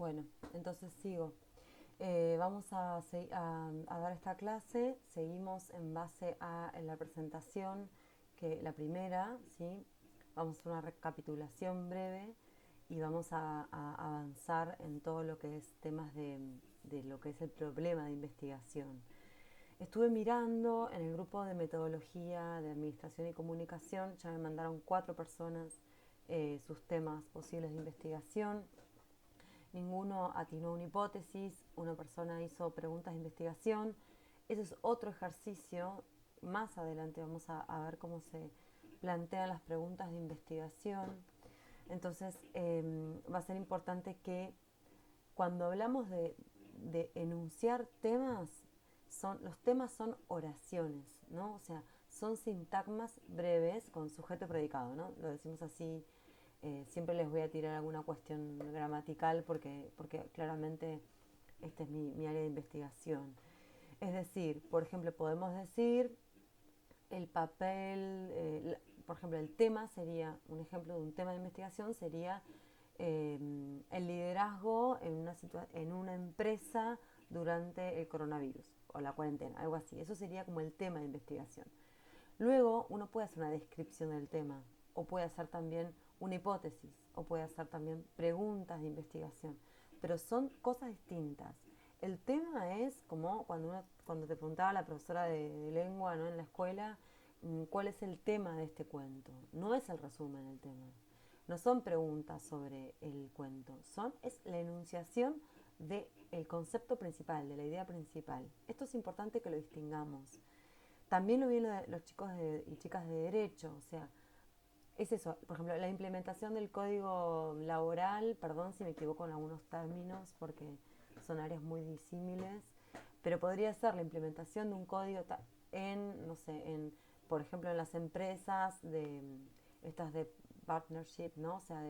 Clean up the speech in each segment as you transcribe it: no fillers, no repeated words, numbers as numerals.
Bueno, entonces sigo. Vamos a dar esta clase. Seguimos en base a la presentación, que la primera, ¿sí? Vamos a hacer una recapitulación breve y vamos a avanzar en todo lo que es temas de lo que es el problema de investigación. Estuve mirando en el grupo de metodología de administración y comunicación, ya me mandaron 4 personas sus temas posibles de investigación. Ninguno atinó una hipótesis, una persona hizo preguntas de investigación. Ese es otro ejercicio. Más adelante vamos a ver cómo se plantean las preguntas de investigación. Entonces va a ser importante que cuando hablamos de enunciar temas, los temas son oraciones, ¿no? O sea, son sintagmas breves con sujeto y predicado, ¿no? Lo decimos así. Siempre les voy a tirar alguna cuestión gramatical porque claramente esta es mi área de investigación. Es decir, por ejemplo, podemos decir el papel, por ejemplo, el tema sería, un ejemplo de un tema de investigación sería el liderazgo en una empresa durante el coronavirus o la cuarentena, algo así. Eso sería como el tema de investigación. Luego uno puede hacer una descripción del tema o puede hacer también una hipótesis o puede hacer también preguntas de investigación, pero son cosas distintas. El tema es como cuando te preguntaba la profesora de lengua, ¿no? En la escuela, cuál es el tema de este cuento. No es el resumen del tema. No son preguntas sobre el cuento, es la enunciación del concepto principal, de la idea principal. Esto es importante que lo distingamos. También lo vi en los chicos y chicas de derecho, o sea, es eso, por ejemplo, la implementación del código laboral, perdón si me equivoco en algunos términos porque son áreas muy disímiles, pero podría ser la implementación de un código en, no sé, por ejemplo, en las empresas estas de partnership, ¿no? O sea,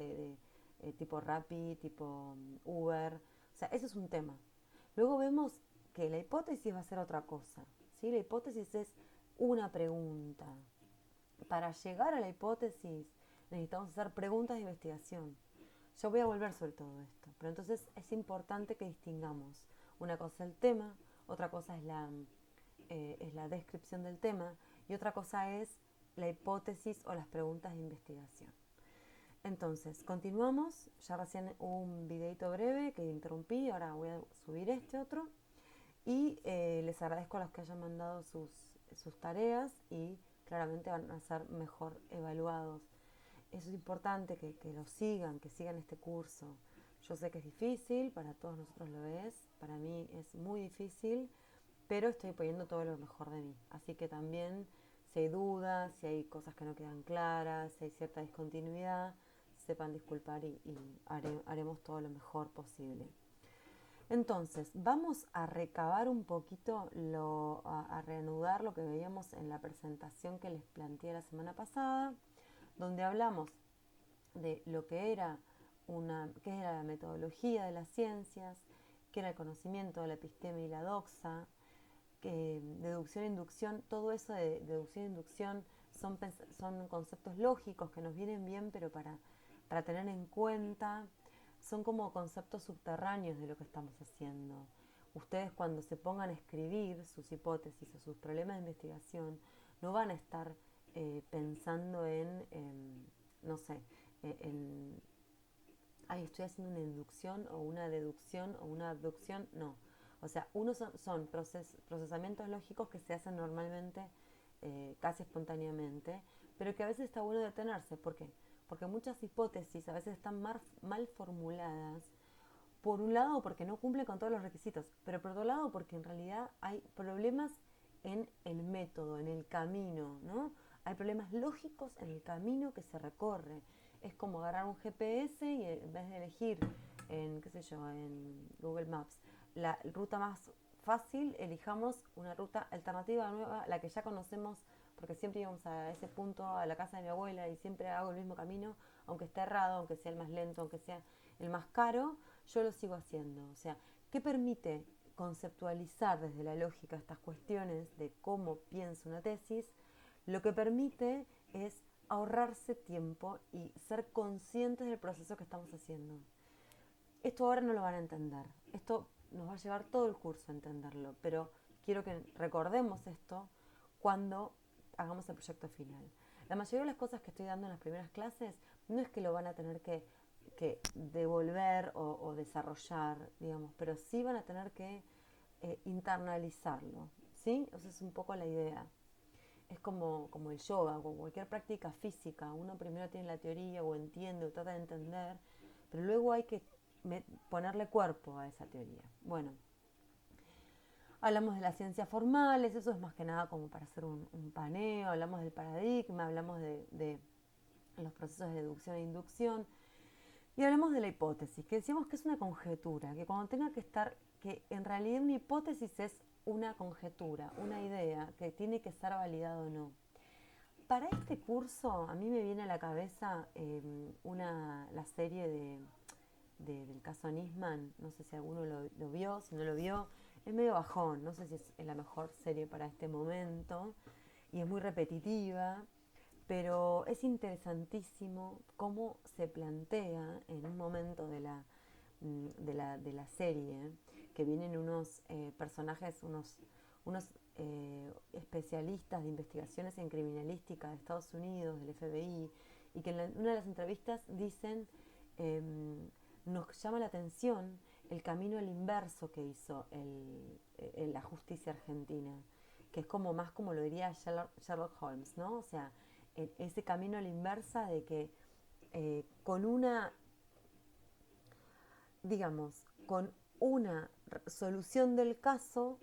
tipo Rappi, tipo Uber, o sea, eso es un tema. Luego vemos que la hipótesis va a ser otra cosa, ¿sí? La hipótesis es una pregunta. Para llegar a la hipótesis necesitamos hacer preguntas de investigación. Yo voy a volver sobre todo esto, pero entonces es importante que distingamos. Una cosa es el tema, otra cosa es la descripción del tema y otra cosa es la hipótesis o las preguntas de investigación. Entonces, continuamos. Ya recién hubo un videito breve que interrumpí, ahora voy a subir este otro. Y les agradezco a los que hayan mandado sus tareas y claramente van a ser mejor evaluados. Eso es importante que lo sigan, que sigan este curso. Yo sé que es difícil, para todos nosotros lo es, para mí es muy difícil, pero estoy poniendo todo lo mejor de mí. Así que también si hay dudas, si hay cosas que no quedan claras, si hay cierta discontinuidad, sepan disculpar y haremos todo lo mejor posible. Entonces, vamos a recabar un poquito, a reanudar lo que veíamos en la presentación que les planteé la semana pasada, donde hablamos de lo que era qué era la metodología de las ciencias, qué era el conocimiento de la episteme y la doxa, deducción e inducción. Todo eso de deducción e inducción son conceptos lógicos que nos vienen bien, pero para tener en cuenta son como conceptos subterráneos de lo que estamos haciendo. Ustedes cuando se pongan a escribir sus hipótesis o sus problemas de investigación, no van a estar pensando no sé, en, ay, estoy haciendo una inducción o una deducción o una abducción, no. O sea, son procesamientos lógicos que se hacen normalmente, casi espontáneamente, pero que a veces está bueno detenerse. ¿Por qué? Porque muchas hipótesis a veces están mal formuladas, por un lado porque no cumplen con todos los requisitos, pero por otro lado porque en realidad hay problemas en el método, en el camino, ¿no? Hay problemas lógicos en el camino que se recorre. Es como agarrar un GPS y en vez de elegir en, qué sé yo, en Google Maps, la ruta más fácil, elijamos una ruta alternativa nueva, la que ya conocemos, porque siempre íbamos a ese punto, a la casa de mi abuela, y siempre hago el mismo camino, aunque esté errado, aunque sea el más lento, aunque sea el más caro, yo lo sigo haciendo. O sea, ¿qué permite conceptualizar desde la lógica estas cuestiones de cómo pienso una tesis? Lo que permite es ahorrarse tiempo y ser conscientes del proceso que estamos haciendo. esto ahora no lo van a entender. Esto nos va a llevar todo el curso a entenderlo, pero quiero que recordemos esto cuando hagamos el proyecto final. La mayoría de las cosas que estoy dando en las primeras clases no es que lo van a tener que devolver o desarrollar, digamos, pero sí van a tener que internalizarlo, ¿sí? Esa es un poco la idea. Es como el yoga o cualquier práctica física. Uno primero tiene la teoría o entiende o trata de entender, pero luego hay que ponerle cuerpo a esa teoría. Bueno, hablamos de las ciencias formales, eso es más que nada como para hacer un paneo, hablamos del paradigma, hablamos de los procesos de deducción e inducción, y hablamos de la hipótesis, que decíamos que es una conjetura, que cuando tenga que estar, que en realidad una hipótesis es una conjetura, una idea que tiene que ser validada o no. Para este curso a mí me viene a la cabeza la serie del caso Nisman, no sé si alguno lo vio, si no lo vio, es medio bajón, no sé si es la mejor serie para este momento y es muy repetitiva, pero es interesantísimo cómo se plantea en un momento de la serie, que vienen unos personajes, unos especialistas de investigaciones en criminalística de Estados Unidos, del FBI, y que en una de las entrevistas dicen, nos llama la atención el camino al inverso que hizo la justicia argentina, que es como más como lo diría Sherlock Holmes, ¿no? O sea, ese camino a la inversa de que con una, digamos, con una solución del caso,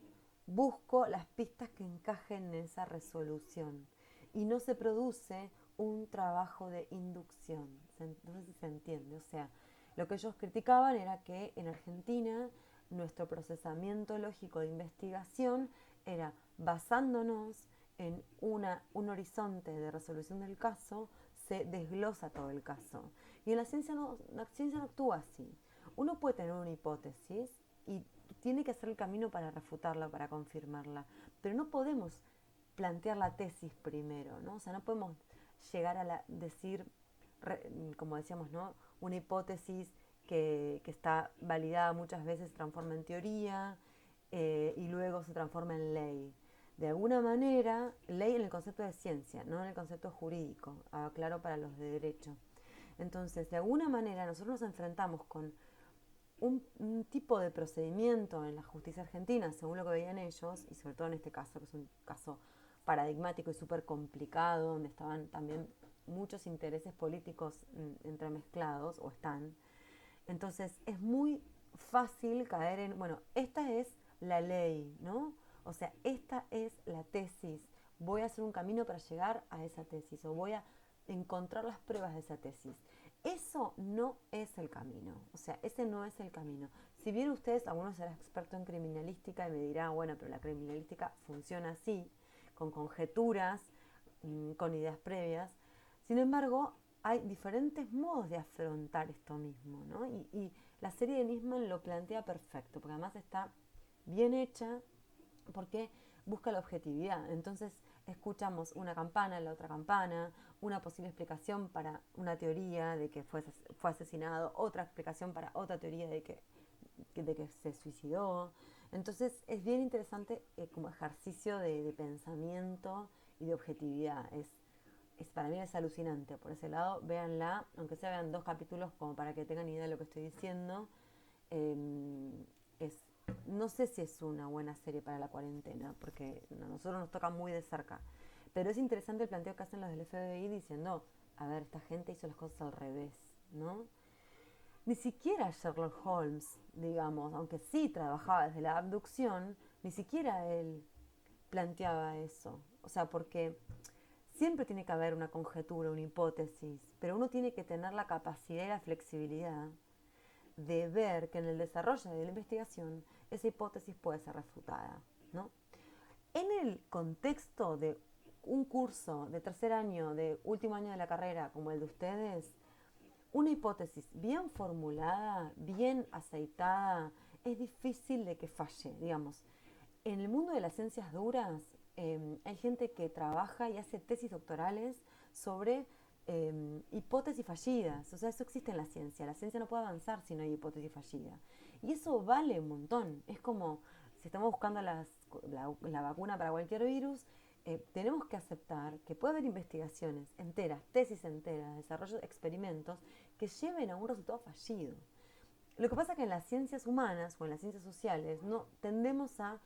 busco las pistas que encajen en esa resolución y no se produce un trabajo de inducción. No sé si se entiende. O sea, lo que ellos criticaban era que en Argentina nuestro procesamiento lógico de investigación era basándonos en un horizonte de resolución del caso, se desglosa todo el caso. Y en la ciencia no actúa así. Uno puede tener una hipótesis y tiene que hacer el camino para refutarla, para confirmarla, pero no podemos plantear la tesis primero, ¿no? O sea, no podemos llegar a decir, como decíamos, ¿no? Una hipótesis que está validada muchas veces se transforma en teoría y luego se transforma en ley. De alguna manera, ley en el concepto de ciencia, no en el concepto jurídico, claro, para los de derecho. Entonces, de alguna manera, nosotros nos enfrentamos con un tipo de procedimiento en la justicia argentina, según lo que veían ellos, y sobre todo en este caso, que es un caso paradigmático y súper complicado, donde estaban también muchos intereses políticos entremezclados, o están. Entonces es muy fácil caer en, bueno, esta es la ley, ¿no? O sea, esta es la tesis. Voy a hacer un camino para llegar a esa tesis, o voy a encontrar las pruebas de esa tesis. Eso no es el camino, o sea, ese no es el camino. Si bien ustedes, algunos serán expertos en criminalística y me dirán, bueno, pero la criminalística funciona así, con conjeturas, con ideas previas. Sin embargo, hay diferentes modos de afrontar esto mismo, ¿no? Y la serie de Nisman lo plantea perfecto, porque además está bien hecha, porque busca la objetividad. Entonces escuchamos una campana, la otra campana, una posible explicación para una teoría de que fue asesinado, otra explicación para otra teoría de que se suicidó. Entonces es bien interesante como ejercicio de pensamiento y de objetividad. Para mí es alucinante. Por ese lado, véanla, aunque sea vean 2 capítulos como para que tengan idea de lo que estoy diciendo. Eh, es, no sé si es una buena serie para la cuarentena, porque a nosotros nos toca muy de cerca. Pero es interesante el planteo que hacen los del FBI diciendo, a ver, esta gente hizo las cosas al revés, ¿no? Ni siquiera Sherlock Holmes, digamos, aunque sí trabajaba desde la abducción, ni siquiera él planteaba eso. O sea, porque siempre tiene que haber una conjetura, una hipótesis, pero uno tiene que tener la capacidad y la flexibilidad de ver que en el desarrollo de la investigación esa hipótesis puede ser refutada, ¿no? En el contexto de un curso de tercer año, de último año de la carrera, como el de ustedes, una hipótesis bien formulada, bien aceitada, es difícil de que falle, digamos. En el mundo de las ciencias duras hay gente que trabaja y hace tesis doctorales sobre hipótesis fallidas. O sea, eso existe en la ciencia. La ciencia no puede avanzar si no hay hipótesis fallida. Y eso vale un montón. Es como si estamos buscando la vacuna para cualquier virus, tenemos que aceptar que puede haber investigaciones enteras, tesis enteras, desarrollos, experimentos que lleven a un resultado fallido. Lo que pasa es que en las ciencias humanas o en las ciencias sociales no tendemos a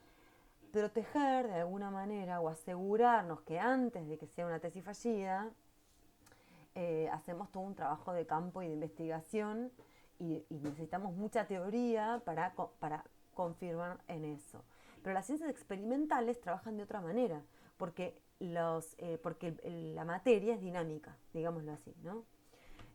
proteger de alguna manera o asegurarnos que antes de que sea una tesis fallida, hacemos todo un trabajo de campo y de investigación y necesitamos mucha teoría para confirmar en eso. Pero las ciencias experimentales trabajan de otra manera, porque, la materia es dinámica, digámoslo así, ¿no?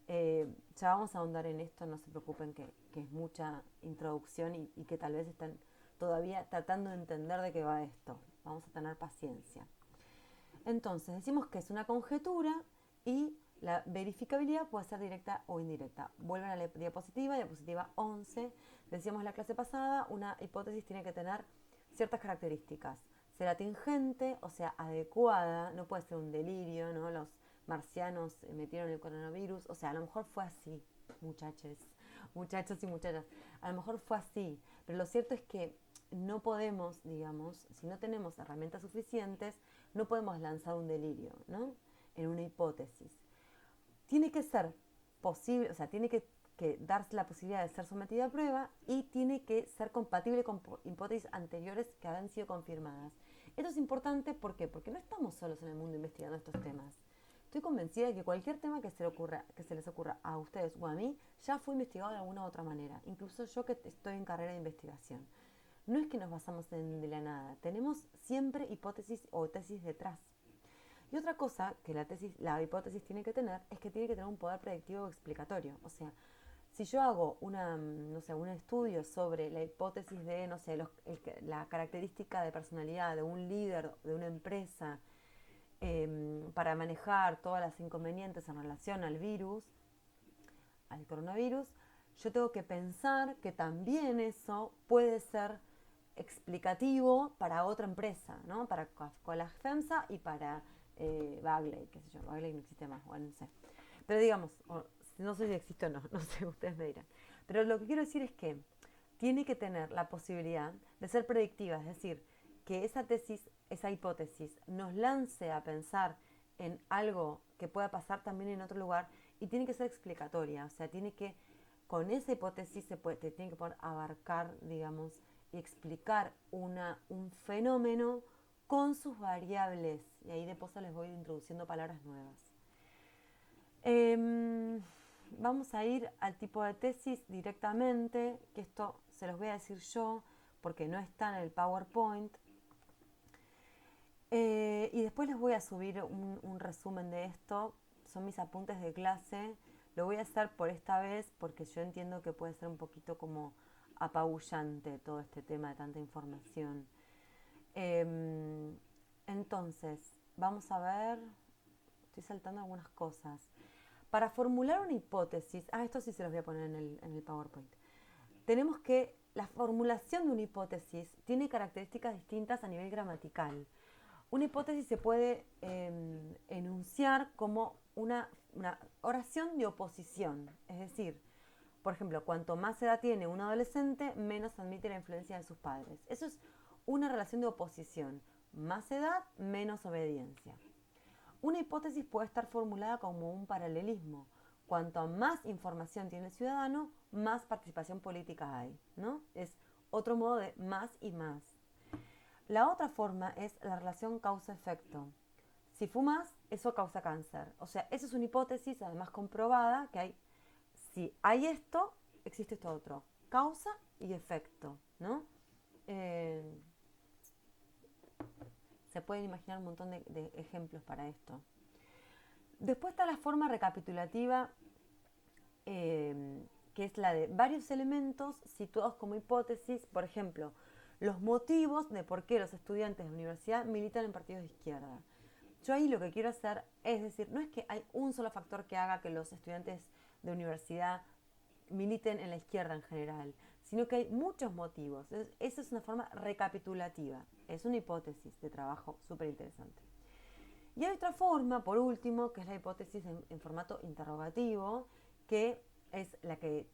Ya vamos a ahondar en esto, no se preocupen que es mucha introducción y que tal vez están todavía tratando de entender de qué va esto. Vamos a tener paciencia. Entonces, decimos que es una conjetura y la verificabilidad puede ser directa o indirecta. Vuelven a la diapositiva 11. Decíamos en la clase pasada, una hipótesis tiene que tener ciertas características. Será tingente, o sea, adecuada, no puede ser un delirio, ¿no? Los marcianos metieron el coronavirus, o sea, a lo mejor fue así, muchachos y muchachas, a lo mejor fue así, pero lo cierto es que no podemos, digamos, si no tenemos herramientas suficientes, no podemos lanzar un delirio, ¿no? En una hipótesis. Tiene que ser posible, o sea, tiene que darse la posibilidad de ser sometida a prueba y tiene que ser compatible con hipótesis anteriores que hayan sido confirmadas. Esto es importante, ¿por qué? Porque no estamos solos en el mundo investigando estos temas. Estoy convencida de que cualquier tema que se les ocurra a ustedes o a mí ya fue investigado de alguna u otra manera, incluso yo que estoy en carrera de investigación. No es que nos basamos en de la nada, tenemos siempre hipótesis o tesis detrás. Y otra cosa que la hipótesis tiene que tener es que tiene que tener un poder predictivo o explicatorio. O sea, si yo hago un estudio sobre la hipótesis de, la característica de personalidad de un líder de una empresa para manejar todas las inconvenientes en relación al virus, al coronavirus, yo tengo que pensar que también eso puede ser explicativo para otra empresa, ¿no? Para Coca-Cola FEMSA y para Bagley, qué sé yo, Bagley no existe más, bueno, no sé. Pero digamos, no sé si existe o no, no sé, ustedes me dirán. Pero lo que quiero decir es que tiene que tener la posibilidad de ser predictiva, es decir, que esa tesis, esa hipótesis, nos lance a pensar en algo que pueda pasar también en otro lugar y tiene que ser explicatoria, o sea, con esa hipótesis te tiene que poder abarcar, digamos, y explicar un fenómeno con sus variables. Y ahí de paso les voy introduciendo palabras nuevas. Vamos a ir al tipo de tesis directamente, que esto se los voy a decir yo porque no está en el PowerPoint. Y después les voy a subir un resumen de esto. Son mis apuntes de clase. Lo voy a hacer por esta vez porque yo entiendo que puede ser un poquito como apabullante todo este tema de tanta información. Entonces, vamos a ver. Estoy saltando algunas cosas. Para formular una hipótesis, esto sí se los voy a poner en el PowerPoint. Tenemos que la formulación de una hipótesis tiene características distintas a nivel gramatical. Una hipótesis se puede enunciar como una oración de oposición. Es decir, por ejemplo, cuanto más edad tiene un adolescente, menos admite la influencia de sus padres. Eso es una relación de oposición. Más edad, menos obediencia. Una hipótesis puede estar formulada como un paralelismo. Cuanto más información tiene el ciudadano, más participación política hay, ¿no? Es otro modo de más y más. La otra forma es la relación causa-efecto. Si fumas, eso causa cáncer. O sea, esa es una hipótesis, además comprobada, que si hay esto, existe esto otro. Causa y efecto, ¿no? Se pueden imaginar un montón de ejemplos para esto. Después está la forma recapitulativa, que es la de varios elementos situados como hipótesis. Por ejemplo, los motivos de por qué los estudiantes de la universidad militan en partidos de izquierda. Yo ahí lo que quiero hacer es decir, no es que hay un solo factor que haga que los estudiantes de universidad militen en la izquierda en general, sino que hay muchos motivos. Entonces, esa es una forma recapitulativa, es una hipótesis de trabajo súper interesante. Y hay otra forma, por último, que es la hipótesis en formato interrogativo, que es la que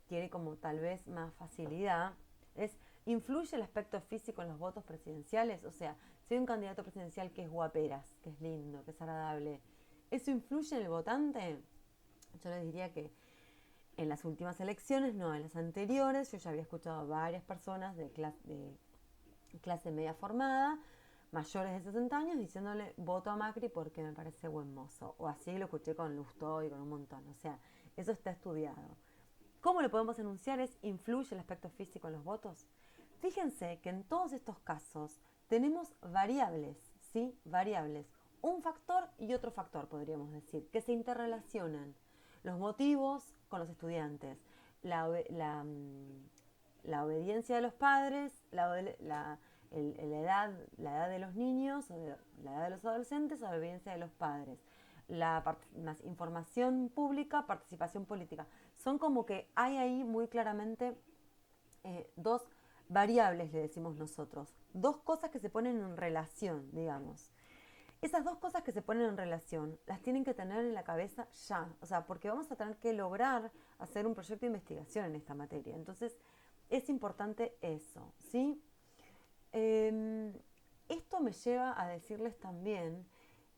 tiene como tal vez más facilidad. Es, ¿influye el aspecto físico en los votos presidenciales? O sea, si hay un candidato presidencial que es guaperas, que es lindo, que es agradable, ¿eso influye en el votante? Yo les diría que en las últimas elecciones, no, en las anteriores, yo ya había escuchado a varias personas de clase media formada, mayores de 60 años, diciéndole voto a Macri porque me parece buen mozo. O así lo escuché con Lustó y con un montón. O sea, eso está estudiado. ¿Cómo lo podemos enunciar? Es, ¿influye el aspecto físico en los votos? Fíjense que en todos estos casos tenemos variables, ¿sí? Variables. Un factor y otro factor, podríamos decir, que se interrelacionan. Los motivos con los estudiantes, la obediencia de los padres, la edad de los niños, la edad de los adolescentes, la obediencia de los padres, la información pública, participación política. Son como que hay ahí muy claramente dos variables, le decimos nosotros, dos cosas que se ponen en relación, digamos. Esas dos cosas que se ponen en relación las tienen que tener en la cabeza ya, o sea, porque vamos a tener que lograr hacer un proyecto de investigación en esta materia. Entonces, es importante eso, ¿sí? Esto me lleva a decirles también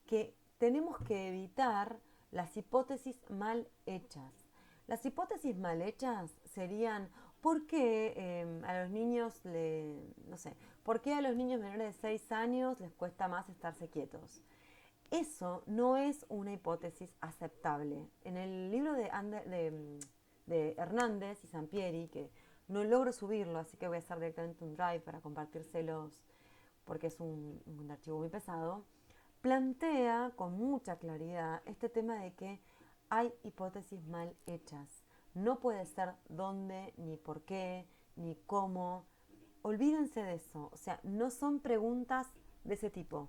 que tenemos que evitar las hipótesis mal hechas. Las hipótesis mal hechas serían, ¿por qué a los niños no sé, por qué a los niños menores de 6 años les cuesta más estarse quietos? Eso no es una hipótesis aceptable. En el libro de Hernández y Sampieri, que no logro subirlo, así que voy a hacer directamente un drive para compartírselos porque es un archivo muy pesado, plantea con mucha claridad este tema de que hay hipótesis mal hechas. No puede ser dónde, ni por qué, ni cómo. Olvídense de eso. O sea, no son preguntas de ese tipo.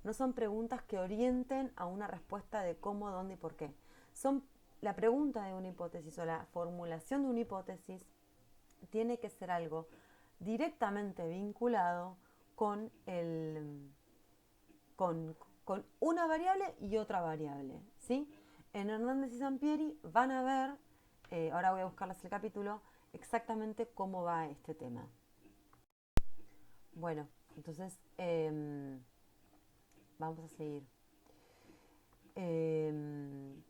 No son preguntas que orienten a una respuesta de cómo, dónde y por qué. Son la pregunta de una hipótesis o la formulación de una hipótesis tiene que ser algo directamente vinculado con, con una variable y otra variable, ¿sí? En Hernández y Sampieri van a ver, ahora voy a buscarles el capítulo, exactamente cómo va este tema. Bueno, entonces vamos a seguir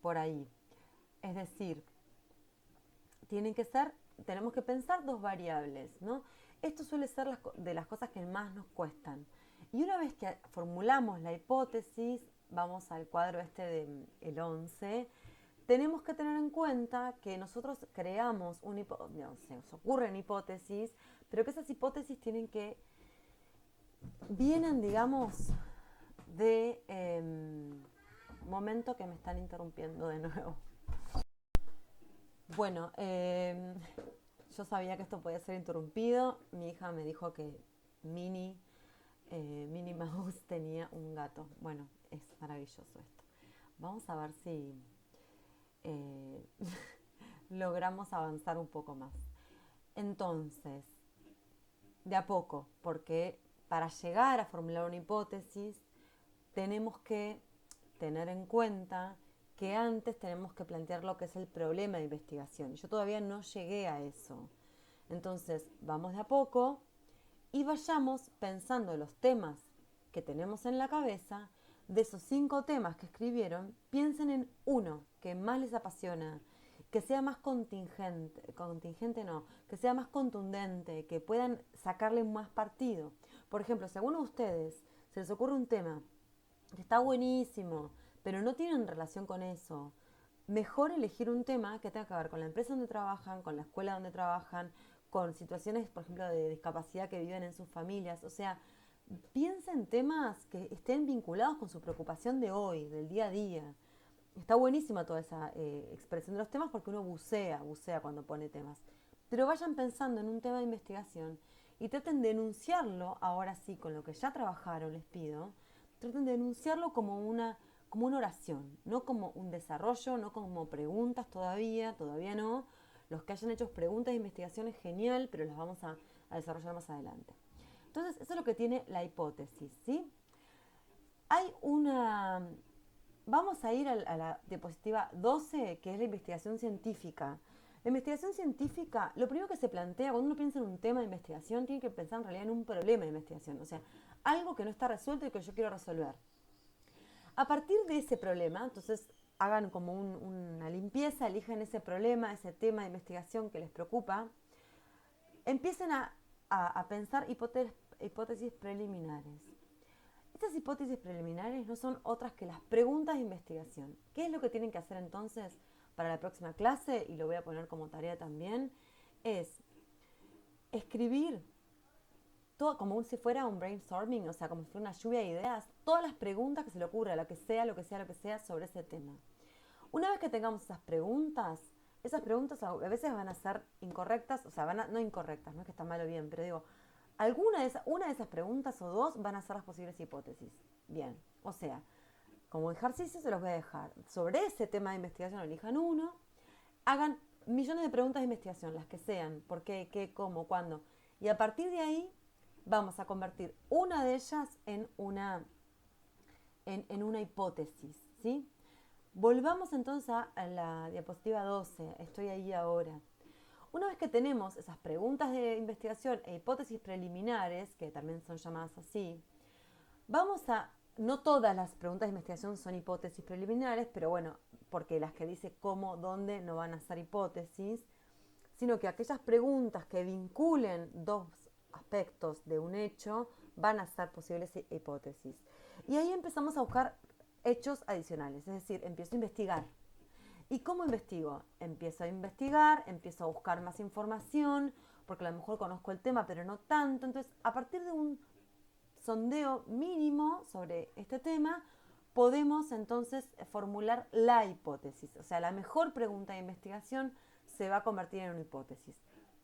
por ahí. Es decir, tenemos que pensar dos variables, ¿no? Esto suele ser de las cosas que más nos cuestan. Y una vez que formulamos la hipótesis, vamos al cuadro del 11, tenemos que tener en cuenta que nosotros creamos se nos ocurren hipótesis, pero que esas hipótesis vienen, digamos, de momento que me están interrumpiendo de nuevo. Bueno, yo sabía que esto podía ser interrumpido. Mi hija me dijo que Minnie Mouse tenía un gato. Bueno, es maravilloso esto. Vamos a ver si logramos avanzar un poco más. Entonces, de a poco, porque para llegar a formular una hipótesis tenemos que tener en cuenta que antes tenemos que plantear lo que es el problema de investigación. Y yo todavía no llegué a eso. Entonces, vamos de a poco y vayamos pensando los temas que tenemos en la cabeza. De esos 5 temas que escribieron, piensen en uno que más les apasiona, que sea más contingente no, que sea más contundente, que puedan sacarle más partido. Por ejemplo, si a alguno de ustedes se les ocurre un tema que está buenísimo, pero no tienen relación con eso, mejor elegir un tema que tenga que ver con la empresa donde trabajan, con la escuela donde trabajan, con situaciones, por ejemplo, de discapacidad que viven en sus familias. O sea, piensen en temas que estén vinculados con su preocupación de hoy, del día a día. Está buenísima toda esa expresión de los temas porque uno bucea cuando pone temas. Pero vayan pensando en un tema de investigación y traten de enunciarlo, ahora sí, con lo que ya trabajaron, les pido, traten de enunciarlo como una oración, no como un desarrollo, no como preguntas todavía no. Los que hayan hecho preguntas de investigación es genial, pero las vamos a desarrollar más adelante. Entonces, eso es lo que tiene la hipótesis, ¿sí? Hay una... Vamos a ir a la diapositiva 12, que es la investigación científica. La investigación científica, lo primero que se plantea cuando uno piensa en un tema de investigación, tiene que pensar en realidad en un problema de investigación, o sea, algo que no está resuelto y que yo quiero resolver. A partir de ese problema, entonces hagan como una limpieza, eligen ese problema, ese tema de investigación que les preocupa, empiecen a pensar hipótesis preliminares. Estas hipótesis preliminares no son otras que las preguntas de investigación. ¿Qué es lo que tienen que hacer entonces para la próxima clase? Y lo voy a poner como tarea también. Es escribir todo como si fuera un brainstorming, o sea, como si fuera una lluvia de ideas, todas las preguntas que se le ocurra, lo que sea, lo que sea, lo que sea, sobre ese tema. Una vez que tengamos esas preguntas a veces van a ser incorrectas, o sea, no incorrectas, no es que está mal o bien, pero digo, una de esas preguntas o dos van a ser las posibles hipótesis. Bien, o sea, como ejercicio se los voy a dejar. Sobre ese tema de investigación elijan uno, hagan millones de preguntas de investigación, las que sean, por qué, cómo, cuándo. Y a partir de ahí vamos a convertir una de ellas en una hipótesis, ¿sí? Volvamos entonces a la diapositiva 12, estoy ahí ahora. Una vez que tenemos esas preguntas de investigación e hipótesis preliminares, que también son llamadas así, no todas las preguntas de investigación son hipótesis preliminares, pero bueno, porque las que dice cómo, dónde, no van a ser hipótesis, sino que aquellas preguntas que vinculen dos aspectos de un hecho van a ser posibles hipótesis. Y ahí empezamos a buscar hechos adicionales, es decir, empiezo a investigar. ¿Y cómo investigo? Empiezo a investigar, empiezo a buscar más información, porque a lo mejor conozco el tema, pero no tanto. Entonces, a partir de un sondeo mínimo sobre este tema, podemos entonces formular la hipótesis. O sea, la mejor pregunta de investigación se va a convertir en una hipótesis.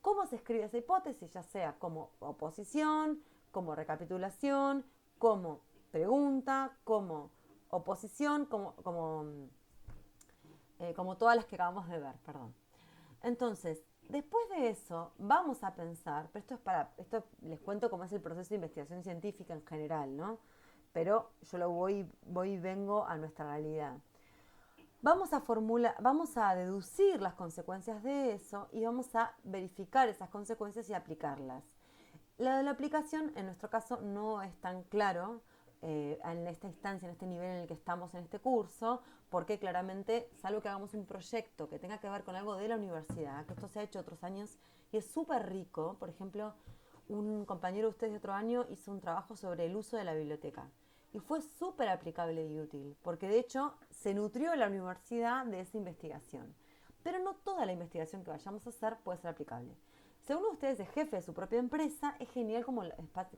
¿Cómo se escribe esa hipótesis? Ya sea como oposición, como recapitulación, como pregunta, como oposición, como todas las que acabamos de ver, perdón. Entonces, después de eso, vamos a pensar, pero esto les cuento cómo es el proceso de investigación científica en general, ¿no? Pero yo voy y vengo a nuestra realidad. Vamos a deducir las consecuencias de eso y vamos a verificar esas consecuencias y aplicarlas. La aplicación, en nuestro caso, no es tan claro en esta instancia, en este nivel en el que estamos en este curso, porque claramente, salvo que hagamos un proyecto que tenga que ver con algo de la universidad, que esto se ha hecho otros años y es súper rico. Por ejemplo, un compañero de ustedes de otro año hizo un trabajo sobre el uso de la biblioteca y fue súper aplicable y útil, porque de hecho se nutrió la universidad de esa investigación. Pero no toda la investigación que vayamos a hacer puede ser aplicable. Si uno de ustedes es jefe de su propia empresa, es genial como espacio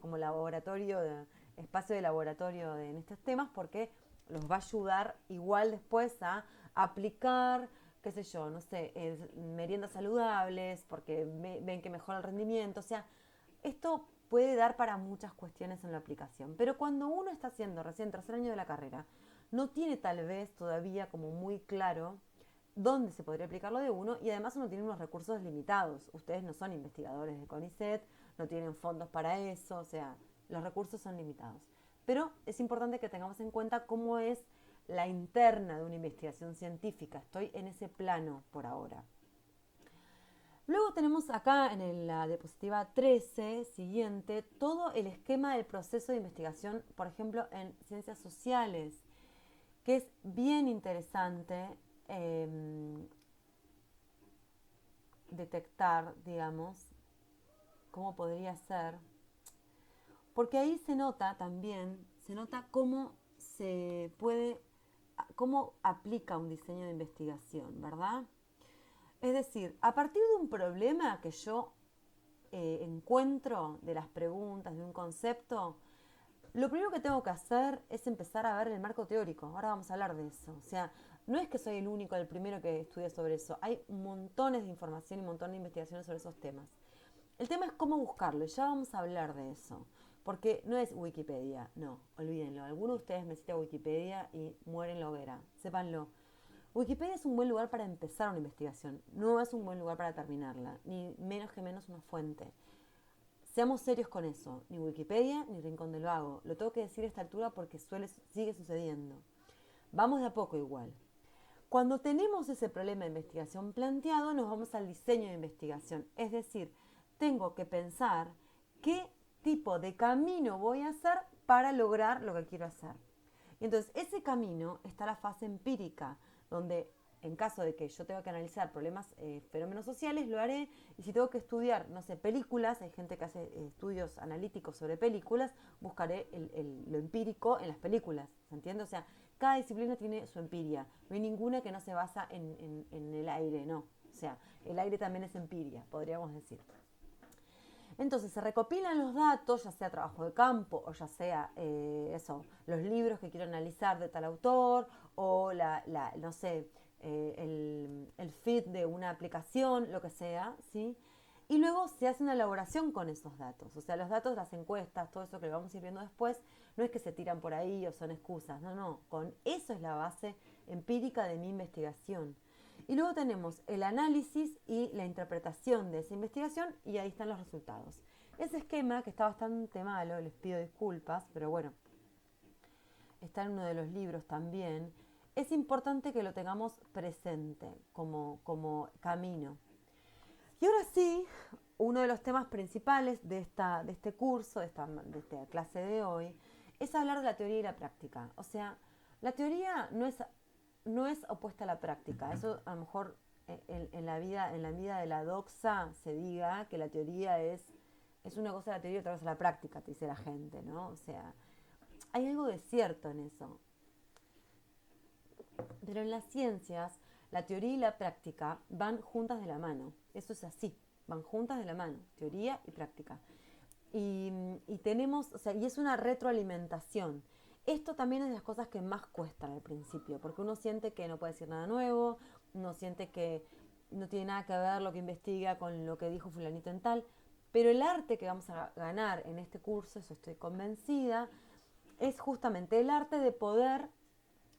de laboratorio en estos temas, porque los va a ayudar igual después a aplicar, qué sé yo, no sé, meriendas saludables, porque ven que mejora el rendimiento. O sea, esto puede dar para muchas cuestiones en la aplicación. Pero cuando uno está haciendo recién tercer año de la carrera, no tiene tal vez todavía como muy claro dónde se podría aplicar lo de uno, y además uno tiene unos recursos limitados. Ustedes no son investigadores de CONICET, no tienen fondos para eso, o sea, los recursos son limitados. Pero es importante que tengamos en cuenta cómo es la interna de una investigación científica. Estoy en ese plano por ahora. Luego tenemos acá en la diapositiva 13, siguiente, todo el esquema del proceso de investigación, por ejemplo, en ciencias sociales, que es bien interesante detectar, digamos, cómo podría ser, porque ahí se nota también, cómo aplica un diseño de investigación, ¿verdad? Es decir, a partir de un problema que yo encuentro de las preguntas, de un concepto, lo primero que tengo que hacer es empezar a ver el marco teórico. Ahora vamos a hablar de eso. O sea, no es que soy el único, el primero que estudia sobre eso. Hay montones de información y un montón de investigaciones sobre esos temas. El tema es cómo buscarlo, y ya vamos a hablar de eso. Porque no es Wikipedia, no, olvídenlo. Algunos de ustedes me citan Wikipedia y mueren la hoguera, sépanlo. Wikipedia es un buen lugar para empezar una investigación, no es un buen lugar para terminarla, ni menos que menos una fuente. Seamos serios con eso. Ni Wikipedia ni Rincón del Vago. Lo tengo que decir a esta altura porque sigue sucediendo. Vamos de a poco igual. Cuando tenemos ese problema de investigación planteado, nos vamos al diseño de investigación. Es decir, tengo que pensar qué tipo de camino voy a hacer para lograr lo que quiero hacer. Y entonces, ese camino está la fase empírica, donde en caso de que yo tenga que analizar problemas, fenómenos sociales, lo haré. Y si tengo que estudiar, no sé, películas, hay gente que hace estudios analíticos sobre películas, buscaré lo empírico en las películas, ¿se entiende? O sea, cada disciplina tiene su empiria. No hay ninguna que no se basa en el aire, no. O sea, el aire también es empiria, podríamos decir. Entonces se recopilan los datos, ya sea trabajo de campo o ya sea los libros que quiero analizar de tal autor o no sé, el feed de una aplicación, lo que sea, ¿sí? Y luego se hace una elaboración con esos datos. O sea, los datos, las encuestas, todo eso que lo vamos a ir viendo después, no es que se tiran por ahí o son excusas, no. Con eso es la base empírica de mi investigación. Y luego tenemos el análisis y la interpretación de esa investigación y ahí están los resultados. Ese esquema, que está bastante malo, les pido disculpas, pero bueno, está en uno de los libros también, es importante que lo tengamos presente como camino. Y ahora sí, uno de los temas principales de este curso, de esta clase de hoy, es hablar de la teoría y la práctica. O sea, la teoría no es opuesta a la práctica. Eso a lo mejor en la vida de la doxa se diga que la teoría es una cosa la teoría y otra cosa la práctica, te dice la gente, ¿no? O sea, hay algo de cierto en eso. Pero en las ciencias, la teoría y la práctica van juntas de la mano. Eso es así, van juntas de la mano, teoría y práctica. Y tenemos, o sea, y es una retroalimentación. Esto también es de las cosas que más cuestan al principio, porque uno siente que no puede decir nada nuevo, uno siente que no tiene nada que ver lo que investiga con lo que dijo fulanito en tal, pero el arte que vamos a ganar en este curso, eso estoy convencida, es justamente el arte de poder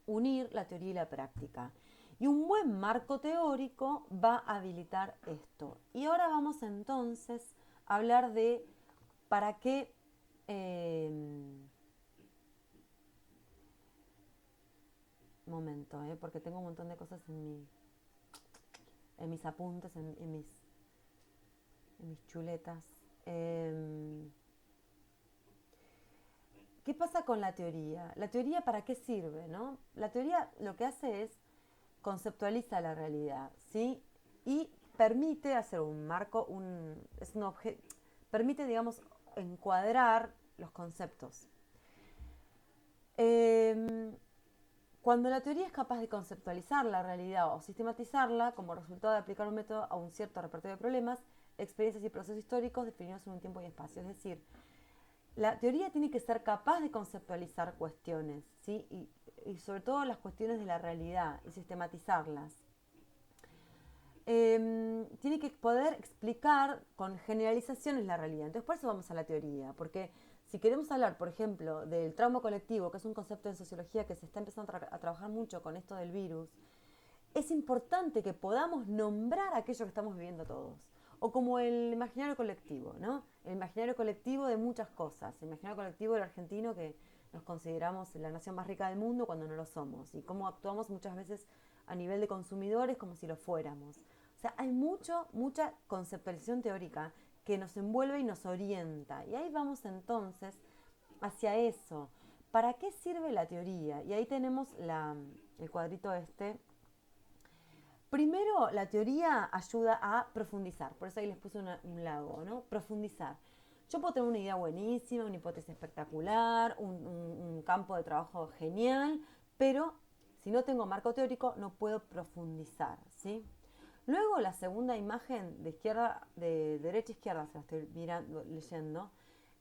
unir la teoría y la práctica. Y un buen marco teórico va a habilitar esto. Y ahora vamos entonces a hablar de para qué... momento, porque tengo un montón de cosas en mis apuntes, en mis chuletas. ¿Qué pasa con la teoría? ¿La teoría para qué sirve, no? La teoría lo que hace es conceptualiza la realidad, ¿sí? Y permite hacer un marco, permite, digamos, encuadrar los conceptos. Cuando la teoría es capaz de conceptualizar la realidad o sistematizarla como resultado de aplicar un método a un cierto repertorio de problemas, experiencias y procesos históricos definidos en un tiempo y espacio. Es decir, la teoría tiene que ser capaz de conceptualizar cuestiones, ¿sí? Y sobre todo las cuestiones de la realidad y sistematizarlas. Tiene que poder explicar con generalizaciones la realidad. Entonces, por eso vamos a la teoría, porque si queremos hablar, por ejemplo, del trauma colectivo, que es un concepto en sociología que se está empezando a trabajar mucho con esto del virus, es importante que podamos nombrar aquello que estamos viviendo todos. O como el imaginario colectivo, ¿no? El imaginario colectivo de muchas cosas. El imaginario colectivo del argentino, que nos consideramos la nación más rica del mundo cuando no lo somos. Y cómo actuamos muchas veces a nivel de consumidores como si lo fuéramos. O sea, hay mucha conceptualización teórica que nos envuelve y nos orienta. Y ahí vamos entonces hacia eso. ¿Para qué sirve la teoría? Y ahí tenemos el cuadrito este. Primero, la teoría ayuda a profundizar. Por eso ahí les puse un lago, ¿no? Profundizar. Yo puedo tener una idea buenísima, una hipótesis espectacular, un campo de trabajo genial, pero si no tengo marco teórico no puedo profundizar, ¿sí? Luego la segunda imagen de derecha a izquierda, se la estoy leyendo,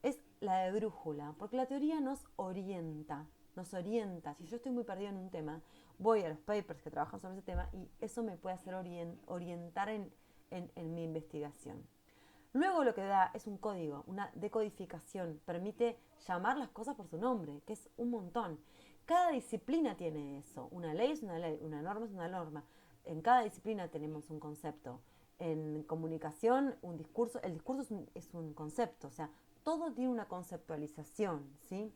es la de brújula, porque la teoría nos orienta. Si yo estoy muy perdido en un tema, voy a los papers que trabajan sobre ese tema y eso me puede hacer orientar en mi investigación. Luego lo que da es un código, una decodificación, permite llamar las cosas por su nombre, que es un montón. Cada disciplina tiene eso, una ley es una ley, una norma es una norma. En cada disciplina tenemos un concepto En comunicación, el discurso es un concepto, o sea, todo tiene una conceptualización, ¿sí?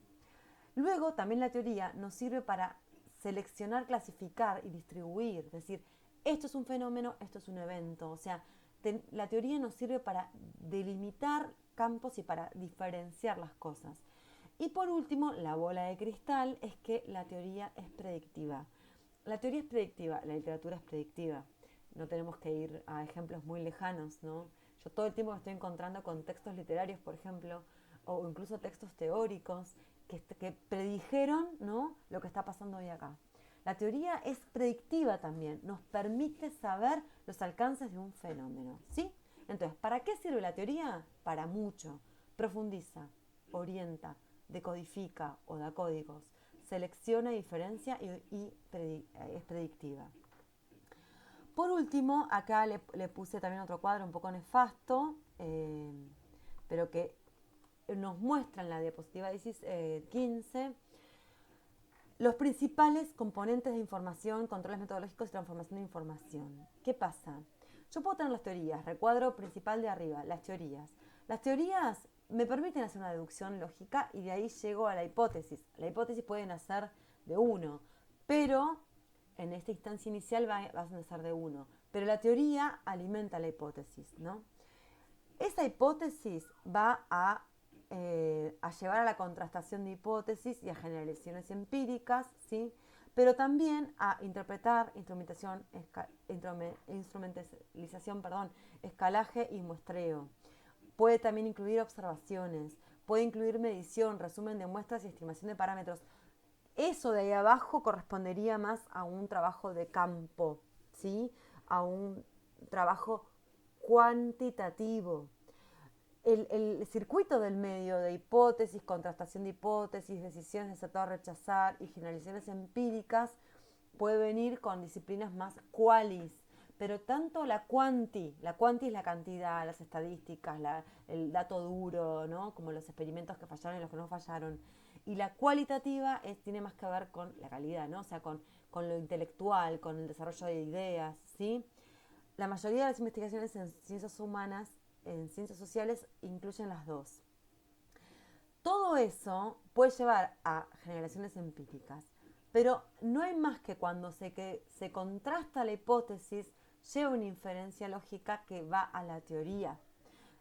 Luego, también la teoría nos sirve para seleccionar, clasificar y distribuir, es decir, esto es un fenómeno, esto es un evento, o sea, la teoría nos sirve para delimitar campos y para diferenciar las cosas. Y por último, la bola de cristal es que la teoría es predictiva. La teoría es predictiva, la literatura es predictiva. No tenemos que ir a ejemplos muy lejanos, ¿no? Yo todo el tiempo me estoy encontrando con textos literarios, por ejemplo, o incluso textos teóricos que predijeron, ¿no?, lo que está pasando hoy acá. La teoría es predictiva también, nos permite saber los alcances de un fenómeno, ¿sí? Entonces, ¿para qué sirve la teoría? Para mucho. Profundiza, orienta, decodifica o da códigos, selecciona, diferencia y es predictiva. Por último, acá le puse también otro cuadro un poco nefasto, pero que nos muestra en la diapositiva 15 los principales componentes de información, controles metodológicos y transformación de información. ¿Qué pasa? Yo puedo tener las teorías, recuadro principal de arriba, las teorías. Las teorías me permiten hacer una deducción lógica y de ahí llego a la hipótesis. La hipótesis puede nacer de uno, pero en esta instancia inicial va a nacer de uno. Pero la teoría alimenta la hipótesis, ¿no? Esa hipótesis va a llevar a la contrastación de hipótesis y a generalizaciones empíricas, ¿sí? Pero también a interpretar, instrumentalización, escalaje y muestreo. Puede también incluir observaciones, puede incluir medición, resumen de muestras y estimación de parámetros. Eso de ahí abajo correspondería más a un trabajo de campo, ¿sí? A un trabajo cuantitativo. El circuito del medio de hipótesis, contrastación de hipótesis, decisiones de aceptar o rechazar y generalizaciones empíricas puede venir con disciplinas más qualis, pero tanto la quanti es la cantidad, las estadísticas, el dato duro, ¿no?, como los experimentos que fallaron y los que no fallaron, y la cualitativa tiene más que ver con la calidad, ¿no?, o sea, con lo intelectual, con el desarrollo de ideas, ¿sí? La mayoría de las investigaciones en ciencias humanas, en ciencias sociales, incluyen las dos. Todo eso puede llevar a generaciones empíricas, pero no hay más que cuando se contrasta la hipótesis, lleva una inferencia lógica que va a la teoría,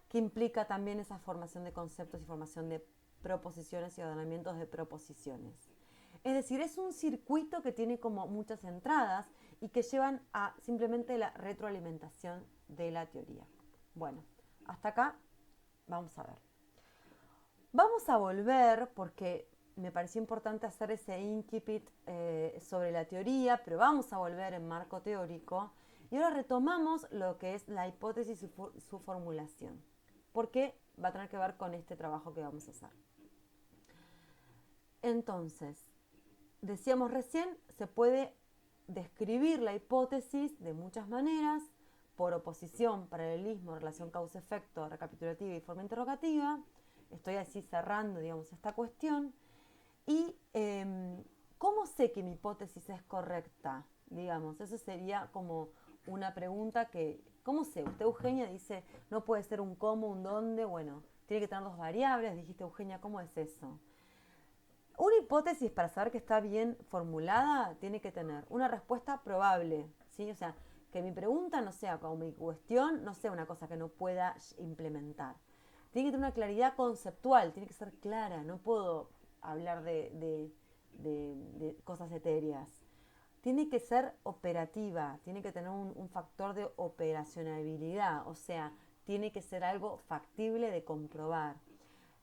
que implica también esa formación de conceptos y formación de proposiciones y ordenamientos de proposiciones. Es decir, es un circuito que tiene como muchas entradas y que llevan a simplemente la retroalimentación de la teoría. Bueno, hasta acá vamos a ver. Vamos a volver porque me pareció importante hacer ese incipit sobre la teoría, pero vamos a volver en marco teórico y ahora retomamos lo que es la hipótesis y su formulación, porque va a tener que ver con este trabajo que vamos a hacer. Entonces, decíamos recién, se puede describir la hipótesis de muchas maneras, por oposición, paralelismo, relación causa-efecto, recapitulativa y forma interrogativa. Estoy así cerrando, digamos, esta cuestión. Y ¿cómo sé que mi hipótesis es correcta? Digamos, eso sería como una pregunta que, ¿cómo sé? Usted, Eugenia, dice, no puede ser un cómo, un dónde. Bueno, tiene que tener dos variables. Dijiste, Eugenia, ¿cómo es eso? Una hipótesis, para saber que está bien formulada, tiene que tener una respuesta probable, ¿sí? O sea, que mi pregunta no sea como mi cuestión, no sea una cosa que no pueda implementar. Tiene que tener una claridad conceptual, tiene que ser clara, no puedo hablar de cosas etéreas. Tiene que ser operativa, tiene que tener un factor de operacionalidad, o sea, tiene que ser algo factible de comprobar.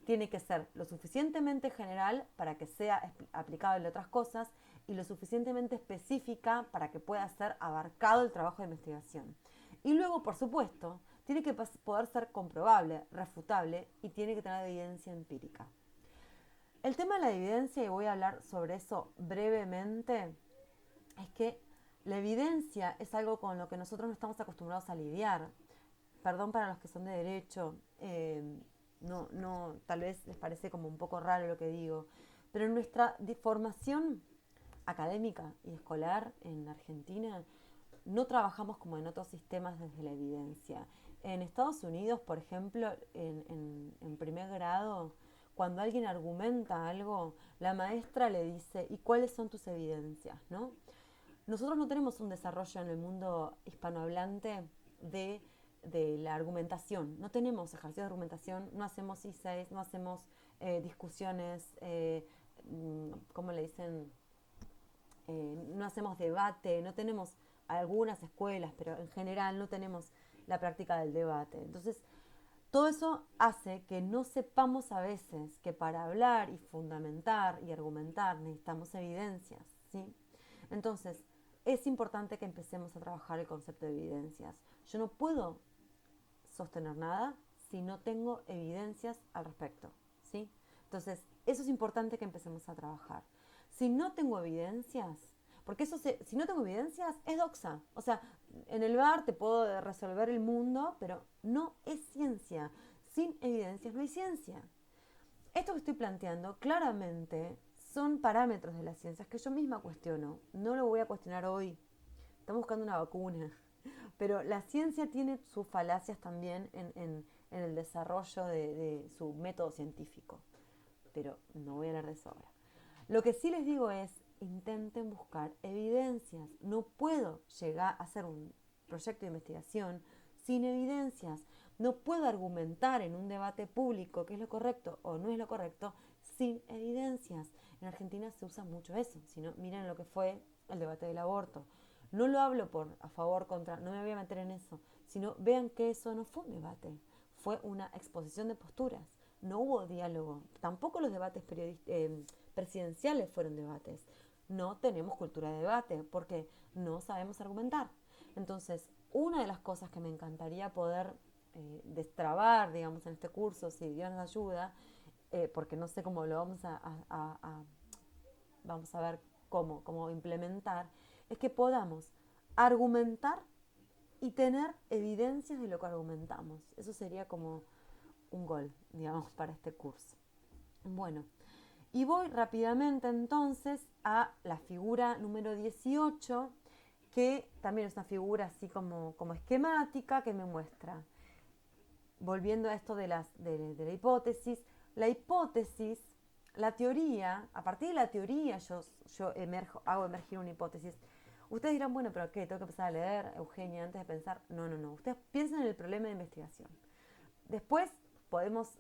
Tiene que ser lo suficientemente general para que sea aplicable a otras cosas y lo suficientemente específica para que pueda ser abarcado el trabajo de investigación. Y luego, por supuesto, tiene que poder ser comprobable, refutable y tiene que tener evidencia empírica. El tema de la evidencia, y voy a hablar sobre eso brevemente, es que la evidencia es algo con lo que nosotros no estamos acostumbrados a lidiar. Perdón para los que son de derecho, tal vez les parece como un poco raro lo que digo, pero en nuestra formación académica y escolar en Argentina no trabajamos como en otros sistemas desde la evidencia. En Estados Unidos, por ejemplo, en primer grado, cuando alguien argumenta algo, la maestra le dice, ¿y cuáles son tus evidencias? ¿No? Nosotros no tenemos un desarrollo en el mundo hispanohablante de la argumentación. No tenemos ejercicios de argumentación, no hacemos I6, no hacemos discusiones, ¿cómo le dicen? No hacemos debate, no tenemos algunas escuelas, pero en general no tenemos la práctica del debate. Entonces, todo eso hace que no sepamos a veces que para hablar y fundamentar y argumentar necesitamos evidencias, ¿sí? Entonces, es importante que empecemos a trabajar el concepto de evidencias. Yo no puedo sostener nada si no tengo evidencias al respecto, ¿sí? Entonces, eso es importante que empecemos a trabajar. Si no tengo evidencias, porque si no tengo evidencias, es doxa. O sea, en el bar te puedo resolver el mundo, pero no es ciencia. Sin evidencias no hay ciencia. Esto que estoy planteando claramente son parámetros de las ciencias que yo misma cuestiono. No lo voy a cuestionar hoy. Estamos buscando una vacuna. Pero la ciencia tiene sus falacias también en el desarrollo de su método científico. Pero no voy a hablar de eso ahora. Lo que sí les digo es, intenten buscar evidencias. No puedo llegar a hacer un proyecto de investigación sin evidencias. No puedo argumentar en un debate público qué es lo correcto o no es lo correcto sin evidencias. En Argentina se usa mucho eso. Si no, miren lo que fue el debate del aborto. No lo hablo por a favor, contra, no me voy a meter en eso, sino vean que eso no fue un debate, fue una exposición de posturas. No hubo diálogo. Tampoco los debates presidenciales fueron debates. No tenemos cultura de debate porque no sabemos argumentar. Entonces, una de las cosas que me encantaría poder destrabar, digamos, en este curso, si Dios nos ayuda, porque no sé cómo lo vamos a ver cómo implementar, es que podamos argumentar y tener evidencias de lo que argumentamos. Eso sería como un gol, digamos, para este curso. Bueno, y voy rápidamente entonces a la figura número 18, que también es una figura así como esquemática que me muestra, volviendo a esto de la hipótesis, la teoría, a partir de la teoría yo hago emergir una hipótesis. Ustedes dirán, bueno, pero ¿qué? ¿Tengo que empezar a leer, Eugenia, antes de pensar? No. Ustedes piensen en el problema de investigación. Después podemos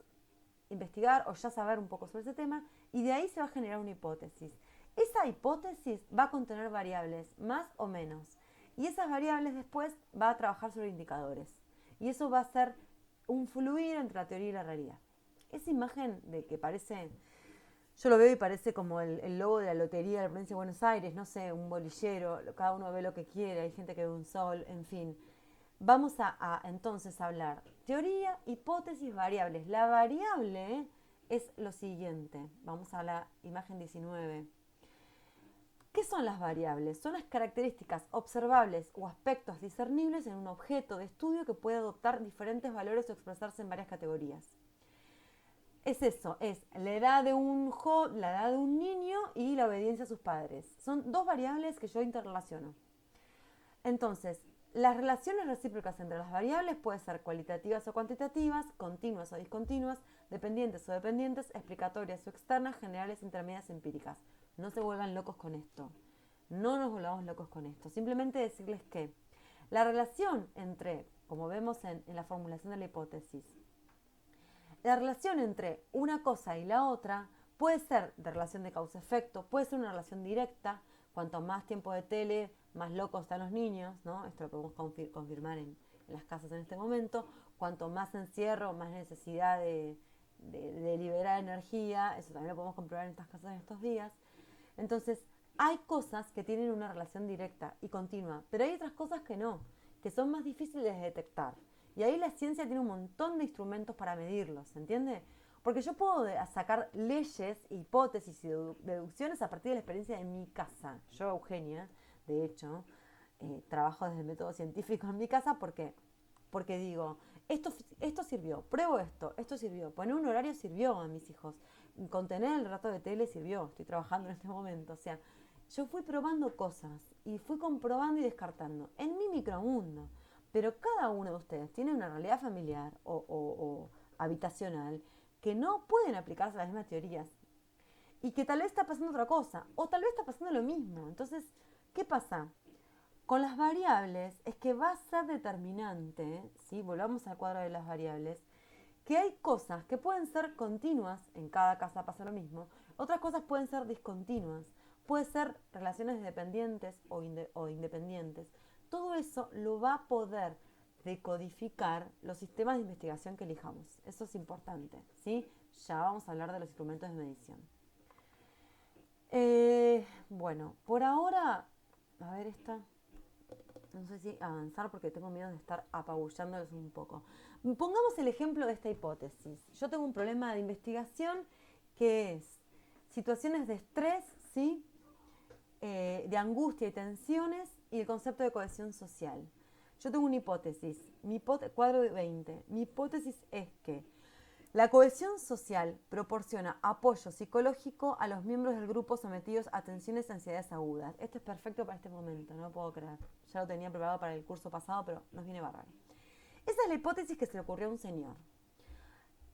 investigar o ya saber un poco sobre ese tema y de ahí se va a generar una hipótesis. Esa hipótesis va a contener variables, más o menos. Y esas variables después va a trabajar sobre indicadores. Y eso va a ser un fluir entre la teoría y la realidad. Esa imagen de que parece, yo lo veo y parece como el logo de la lotería de la provincia de Buenos Aires, no sé, un bolillero, cada uno ve lo que quiere, hay gente que ve un sol, en fin. Vamos a entonces hablar teoría, hipótesis, variables. La variable es lo siguiente. Vamos a la imagen 19. ¿Qué son las variables? Son las características observables o aspectos discernibles en un objeto de estudio que puede adoptar diferentes valores o expresarse en varias categorías. Es eso, es la edad de la edad de un niño y la obediencia a sus padres. Son dos variables que yo interrelaciono. Entonces, las relaciones recíprocas entre las variables pueden ser cualitativas o cuantitativas, continuas o discontinuas, dependientes o dependientes, explicatorias o externas, generales, intermedias, empíricas. No se vuelvan locos con esto. No nos volvamos locos con esto. Simplemente decirles que la relación entre, como vemos en la formulación de la hipótesis, la relación entre una cosa y la otra puede ser de relación de causa-efecto, puede ser una relación directa. Cuanto más tiempo de tele, más locos están los niños, ¿no? Esto lo podemos confirmar en las casas en este momento. Cuanto más encierro, más necesidad de liberar energía. Eso también lo podemos comprobar en estas casas en estos días. Entonces, hay cosas que tienen una relación directa y continua, pero hay otras cosas que no, que son más difíciles de detectar. Y ahí la ciencia tiene un montón de instrumentos para medirlos, ¿se entiende? Porque yo puedo sacar leyes, hipótesis y deducciones a partir de la experiencia de mi casa. Yo, Eugenia, de hecho, trabajo desde el método científico en mi casa porque digo, esto sirvió, pruebo esto sirvió, poner un horario sirvió a mis hijos, contener el rato de tele sirvió, estoy trabajando en este momento, o sea, yo fui probando cosas y fui comprobando y descartando en mi micromundo. Pero cada uno de ustedes tiene una realidad familiar o habitacional que no pueden aplicarse a las mismas teorías y que tal vez está pasando otra cosa o tal vez está pasando lo mismo. Entonces, ¿qué pasa? Con las variables es que va a ser determinante, ¿sí? Volvamos al cuadro de las variables, que hay cosas que pueden ser continuas, en cada casa pasa lo mismo, otras cosas pueden ser discontinuas, pueden ser relaciones dependientes o independientes. Todo eso lo va a poder decodificar los sistemas de investigación que elijamos. Eso es importante, ¿sí? Ya vamos a hablar de los instrumentos de medición. Bueno, por ahora, a ver esta. No sé si avanzar porque tengo miedo de estar apabullándolos un poco. Pongamos el ejemplo de esta hipótesis. Yo tengo un problema de investigación que es situaciones de estrés, ¿sí? De angustia y tensiones y el concepto de cohesión social. Yo tengo una hipótesis, cuadro de 20. Mi hipótesis es que la cohesión social proporciona apoyo psicológico a los miembros del grupo sometidos a tensiones y ansiedades agudas. Esto es perfecto para este momento, no lo puedo creer. Ya lo tenía preparado para el curso pasado, pero nos viene bárbaro. Esa es la hipótesis que se le ocurrió a un señor.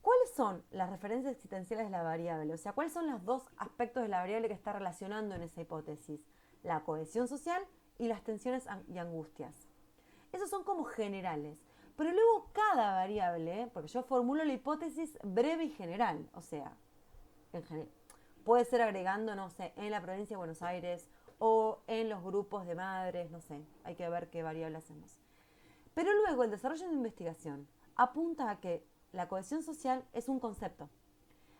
¿Cuáles son las referencias existenciales de la variable? O sea, ¿cuáles son los dos aspectos de la variable que está relacionando en esa hipótesis? La cohesión social y las tensiones y angustias. Esos son como generales. Pero luego cada variable, porque yo formulo la hipótesis breve y general, o sea, puede ser agregando, no sé, en la provincia de Buenos Aires o en los grupos de madres, no sé, hay que ver qué variable hacemos. Pero luego el desarrollo de investigación apunta a que la cohesión social es un concepto.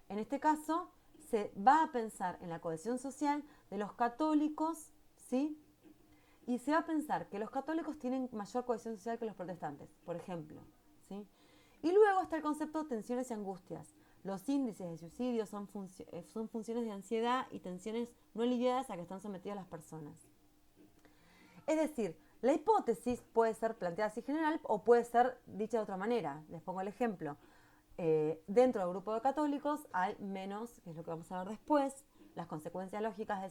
En este caso, se va a pensar en la cohesión social de los católicos, ¿sí? Y se va a pensar que los católicos tienen mayor cohesión social que los protestantes, por ejemplo, ¿sí? Y luego está el concepto de tensiones y angustias. Los índices de suicidio son funciones de ansiedad y tensiones no aliviadas a que están sometidas las personas. Es decir, la hipótesis puede ser planteada así general o puede ser dicha de otra manera. Les pongo el ejemplo. Dentro del grupo de católicos hay menos, que es lo que vamos a ver después, las consecuencias lógicas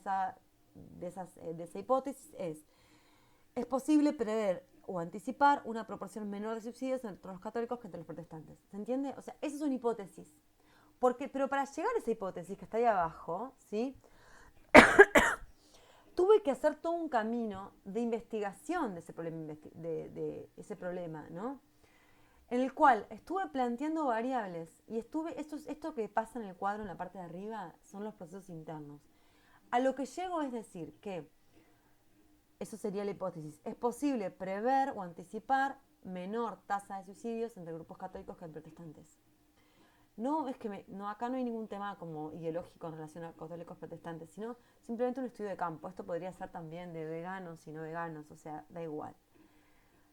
de esa hipótesis es posible prever o anticipar una proporción menor de suicidios entre los católicos que entre los protestantes. ¿Se entiende? O sea, esa es una hipótesis. Pero para llegar a esa hipótesis que está ahí abajo, ¿sí? Tuve que hacer todo un camino de investigación de ese problema, ¿no? En el cual estuve planteando variables y esto que pasa en el cuadro en la parte de arriba son los procesos internos. A lo que llego es decir que eso sería la hipótesis. Es posible prever o anticipar menor tasa de suicidios entre grupos católicos que entre protestantes. No es que acá no hay ningún tema como ideológico en relación a católicos protestantes, sino simplemente un estudio de campo. Esto podría ser también de veganos y no veganos, o sea, da igual.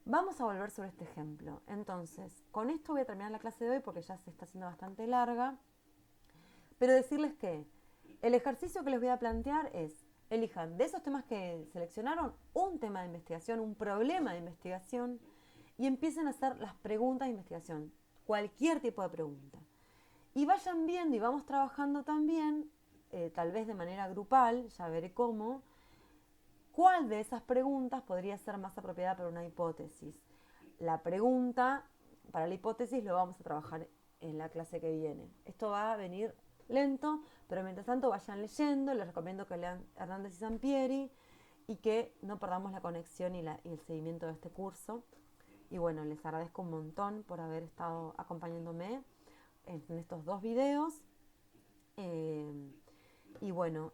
Vamos a volver sobre este ejemplo. Entonces, con esto voy a terminar la clase de hoy porque ya se está haciendo bastante larga. Pero decirles que el ejercicio que les voy a plantear es: elijan de esos temas que seleccionaron un tema de investigación, un problema de investigación, y empiecen a hacer las preguntas de investigación, cualquier tipo de pregunta. Y vayan viendo y vamos trabajando también, tal vez de manera grupal, ya veré cómo, cuál de esas preguntas podría ser más apropiada para una hipótesis. La pregunta para la hipótesis lo vamos a trabajar en la clase que viene. Esto va a venir lento, pero mientras tanto vayan leyendo. Les recomiendo que lean Hernández y Sampieri y que no perdamos la conexión y el seguimiento de este curso. Y bueno, les agradezco un montón por haber estado acompañándome en estos 2 videos. Y bueno,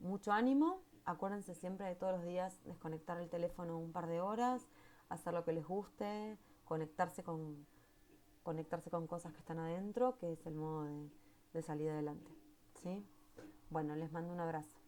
mucho ánimo. Acuérdense siempre de todos los días desconectar el teléfono un par de horas, hacer lo que les guste, conectarse con cosas que están adentro, que es el modo de salir adelante, ¿sí? Bueno, les mando un abrazo.